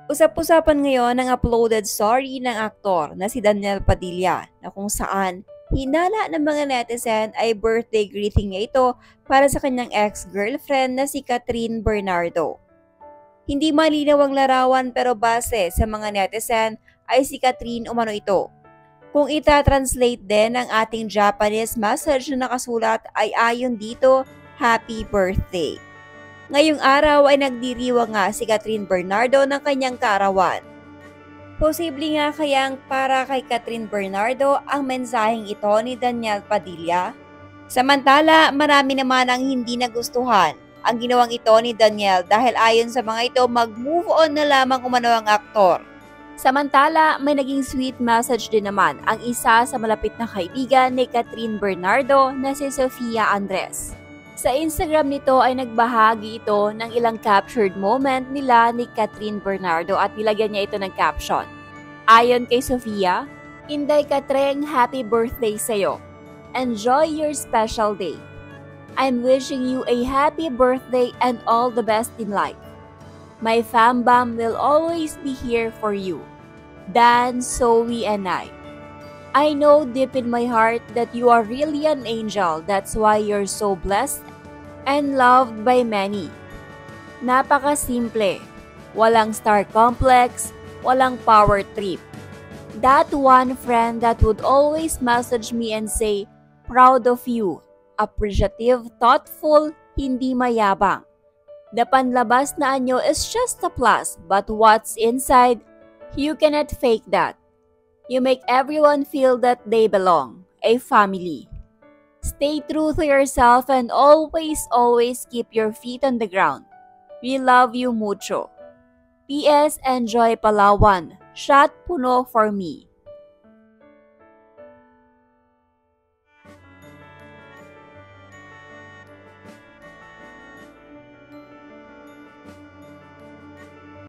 Usap-usapan ngayon ang uploaded story ng aktor na si Daniel Padilla na kung saan hinala ng mga netizen ay birthday greeting niya ito para sa kanyang ex-girlfriend na si Catherine Bernardo. Hindi malinaw ang larawan pero base sa mga netizen ay si Catherine umano ito. Kung ita-translate din ang ating Japanese message na nakasulat ay ayon dito, Happy Birthday. Ngayong araw ay nagdiriwang nga si Catherine Bernardo ng kanyang kaarawan. Posible nga kayang para kay Catherine Bernardo ang mensaheng ito ni Daniel Padilla? Samantala, marami naman ang hindi nagustuhan ang ginawang ito ni Daniel dahil ayon sa mga ito mag-move on na lamang umano ang aktor. Samantala, may naging sweet message din naman ang isa sa malapit na kaibigan ni Catherine Bernardo na si Sofia Andres. Sa Instagram nito ay nagbahagi ito ng ilang captured moment nila ni Catherine Bernardo at nilagyan niya ito ng caption. Ayon kay Sofia, Inday Katreng, happy birthday sa'yo. Enjoy your special day. I'm wishing you a happy birthday and all the best in life. My fambam will always be here for you. Dan, Zoe, and I know deep in my heart that you are really an angel. That's why you're so blessed and loved by many. Napaka-simple. Walang star complex, walang power trip. That one friend that would always message me and say, proud of you. Appreciative, thoughtful, hindi mayabang. The panlabas na anyo is just a plus, but what's inside, you cannot fake that. You make everyone feel that they belong, a family. Stay true to yourself and always keep your feet on the ground. We love you mucho. P.S. Enjoy Palawan. Shot puno for me.